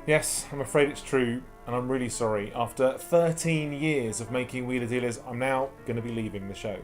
Yes, I'm afraid it's true, and I'm really sorry. After 13 years of making Wheeler Dealers, I'm now going to be leaving the show.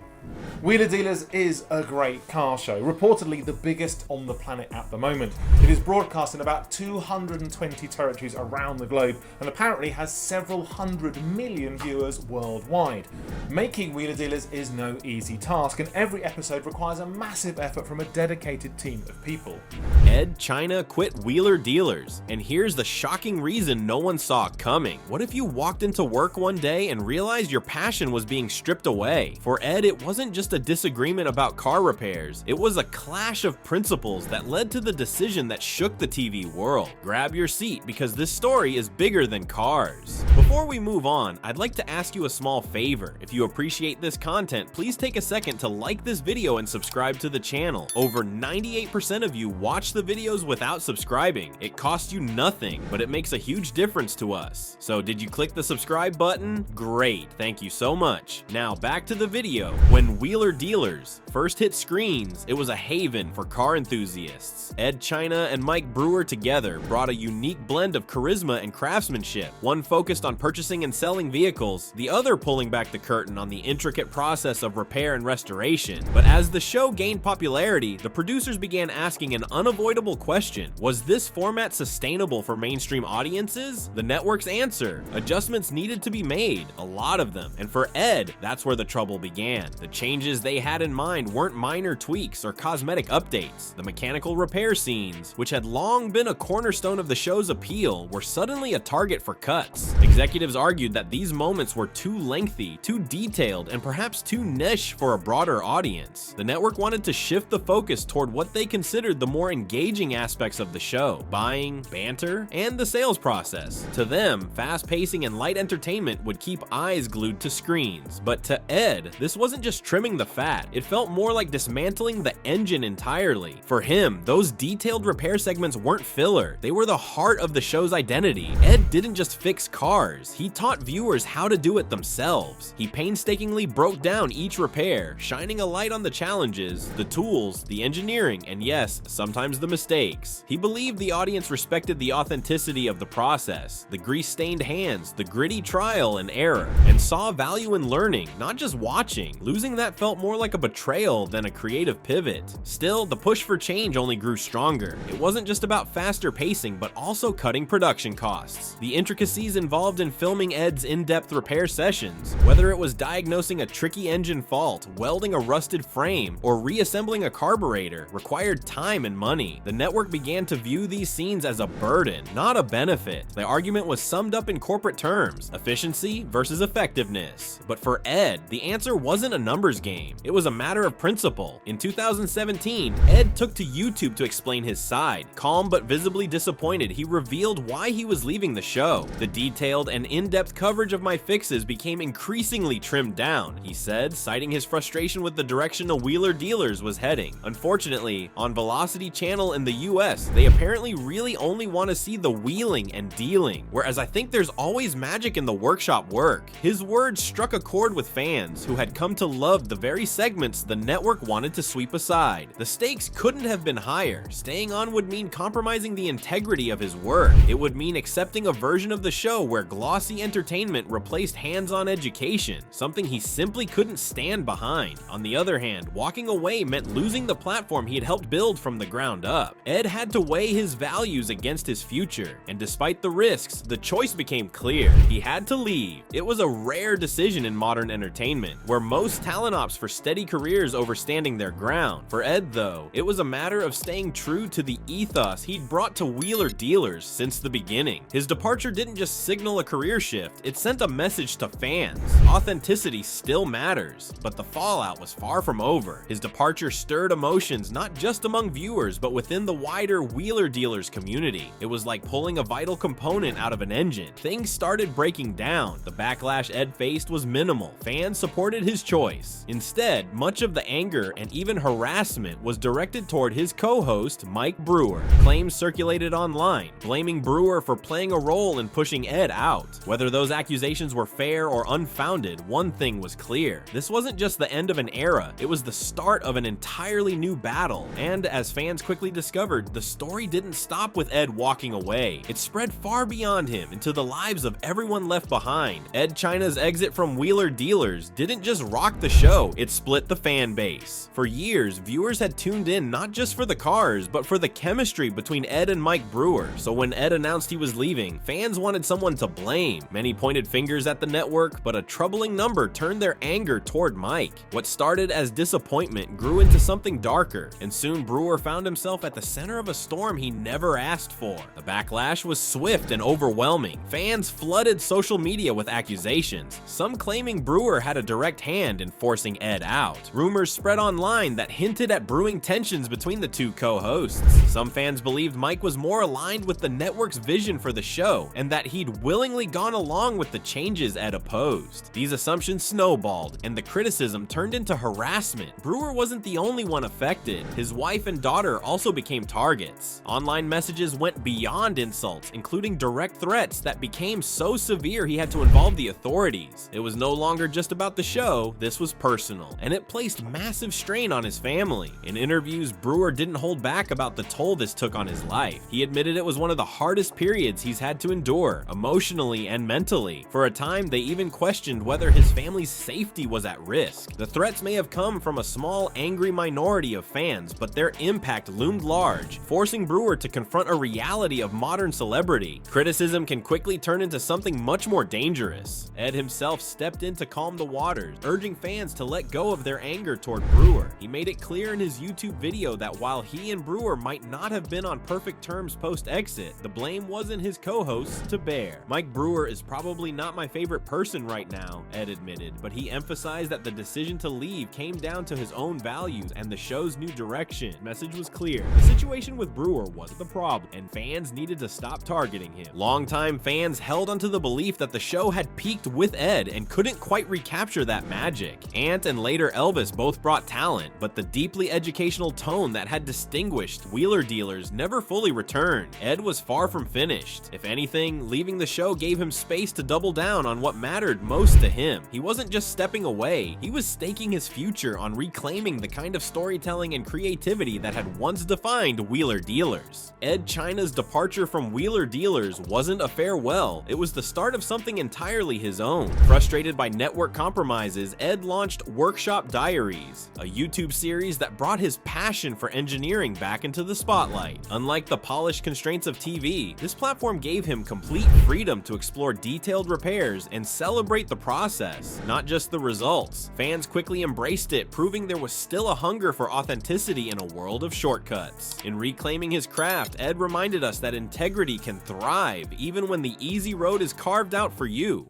Wheeler Dealers is a great car show, reportedly the biggest on the planet at the moment. It is broadcast in about 220 territories around the globe and apparently has several hundred million viewers worldwide. Making Wheeler Dealers is no easy task, and every episode requires a massive effort from a dedicated team of people. Edd China quit Wheeler Dealers, and here's the shocking reason no one saw coming. What if you walked into work one day and realized your passion was being stripped away? For Edd, it wasn't just a disagreement about car repairs, it was a clash of principles that led to the decision that shook the TV world. Grab your seat, because this story is bigger than cars. Before we move on, I'd like to ask you a small favor. If you appreciate this content, please take a second to like this video and subscribe to the channel. Over 98% of you watch the videos without subscribing. It costs you nothing, but it makes a huge difference to us. So did you click the subscribe button? Great, thank you so much. Now back to the video. When Wheeler Dealers first hit screens, it was a haven for car enthusiasts. Edd China and Mike Brewer together brought a unique blend of charisma and craftsmanship, one focused on purchasing and selling vehicles, the other pulling back the curtain on the intricate process of repair and restoration. But as the show gained popularity, the producers began asking an unavoidable question: was this format sustainable for mainstream audiences? The network's answer: adjustments needed to be made, a lot of them. And for Edd, that's where the trouble began. The changes they had in mind weren't minor tweaks or cosmetic updates. The mechanical repair scenes, which had long been a cornerstone of the show's appeal, were suddenly a target for cuts. Executives argued that these moments were too lengthy, too detailed, and perhaps too niche for a broader audience. The network wanted to shift the focus toward what they considered the more engaging aspects of the show: buying, banter, and the sales process. To them, fast pacing and light entertainment would keep eyes glued to screens. But to Edd, this wasn't just trimming the fat, it felt more like dismantling the engine entirely. For him, those detailed repair segments weren't filler, they were the heart of the show's identity. Edd didn't just fix cars, he taught viewers how to do it themselves. He painstakingly broke down each repair, shining a light on the challenges, the tools, the engineering, and yes, sometimes the mistakes. He believed the audience respected the authenticity of the process, the grease-stained hands, the gritty trial and error, and saw value in learning, not just watching. Losing that felt more like a betrayal than a creative pivot. Still, the push for change only grew stronger. It wasn't just about faster pacing, but also cutting production costs. The intricacies involved in filming Edd's in-depth repair sessions, whether it was diagnosing a tricky engine fault, welding a rusted frame, or reassembling a carburetor, required time and money. The network began to view these scenes as a burden, not a benefit. The argument was summed up in corporate terms: efficiency versus effectiveness. But for Edd, the answer wasn't a numbers game, it was a matter of principle. In 2017, Edd took to YouTube to explain his side. Calm but visibly disappointed, he revealed why he was leaving the show. The detailed and in-depth coverage of my fixes became increasingly trimmed down, he said, citing his frustration with the direction the Wheeler Dealers was heading. Unfortunately, on Velocity Channel in the US, they apparently really only want to see the wheeling and dealing, whereas I think there's always magic in the workshop work. His words struck a chord with fans who had come to love the very segments the network wanted to sweep aside. The stakes couldn't have been higher. Staying on would mean compromising the integrity of his work. It would mean accepting a version of the show where glossy entertainment replaced hands-on education, something he simply couldn't stand behind. On the other hand, walking away meant losing the platform he had helped build from the ground up. Edd had to weigh his values against his future, and despite the risks, the choice became clear. He had to leave. It was a rare decision in modern entertainment, where most talent opts for steady careers over standing their ground. For Edd, though, it was a matter of staying true to the ethos he'd brought to Wheeler Dealers since the beginning. His departure didn't just signal a career shift, it sent a message to fans. Authenticity still matters, but the fallout was far from over. His departure stirred emotions not just among viewers, but within the wider Wheeler Dealers community. It was like pulling a vital component out of an engine. Things started breaking down. The backlash Edd faced was minimal. Fans supported his choice. Instead, much of the the anger and even harassment was directed toward his co-host, Mike Brewer. Claims circulated online, blaming Brewer for playing a role in pushing Edd out. Whether those accusations were fair or unfounded, one thing was clear. This wasn't just the end of an era, it was the start of an entirely new battle. And as fans quickly discovered, the story didn't stop with Edd walking away. It spread far beyond him into the lives of everyone left behind. Edd China's exit from Wheeler Dealers didn't just rock the show, it split the fan base. For years, viewers had tuned in not just for the cars, but for the chemistry between Edd and Mike Brewer. So when Edd announced he was leaving, fans wanted someone to blame. Many pointed fingers at the network, but a troubling number turned their anger toward Mike. What started as disappointment grew into something darker, and soon Brewer found himself at the center of a storm he never asked for. The backlash was swift and overwhelming. Fans flooded social media with accusations, some claiming Brewer had a direct hand in forcing Edd out. Rumors spread online that hinted at brewing tensions between the two co-hosts. Some fans believed Mike was more aligned with the network's vision for the show, and that he'd willingly gone along with the changes Edd opposed. These assumptions snowballed, and the criticism turned into harassment. Brewer wasn't the only one affected. His wife and daughter also became targets. Online messages went beyond insults, including direct threats that became so severe he had to involve the authorities. It was no longer just about the show, this was personal, and it placed massive strain on his family. In interviews, Brewer didn't hold back about the toll this took on his life. He admitted it was one of the hardest periods he's had to endure, emotionally and mentally. For a time, they even questioned whether his family's safety was at risk. The threats may have come from a small, angry minority of fans, but their impact loomed large, forcing Brewer to confront a reality of modern celebrity. Criticism can quickly turn into something much more dangerous. Edd himself stepped in to calm the waters, urging fans to let go of their anger toward Brewer. He made it clear in his YouTube video that while he and Brewer might not have been on perfect terms post-exit, the blame wasn't his co-hosts to bear. Mike Brewer is probably not my favorite person right now, Edd admitted, but he emphasized that the decision to leave came down to his own values and the show's new direction. The message was clear. The situation with Brewer wasn't the problem, and fans needed to stop targeting him. Longtime fans held onto the belief that the show had peaked with Edd and couldn't quite recapture that magic. Ant and later Elvis both brought talent, but the deeply educational tone that had distinguished Wheeler Dealers never fully returned. Edd was far from finished. If anything, leaving the show gave him space to double down on what mattered most to him. He wasn't just stepping away, he was staking his future on reclaiming the kind of storytelling and creativity that had once defined Wheeler Dealers. Edd China's departure from Wheeler Dealers wasn't a farewell, it was the start of something entirely his own. Frustrated by network compromises, Edd launched Workshop Diaries, a YouTube series that brought his passion for engineering back into the spotlight. Unlike the polished constraints of TV, this platform gave him complete freedom to explore detailed repairs and celebrate the process, not just the results. Fans quickly embraced it, proving there was still a hunger for authenticity in a world of shortcuts. In reclaiming his craft, Edd reminded us that integrity can thrive even when the easy road is carved out for you.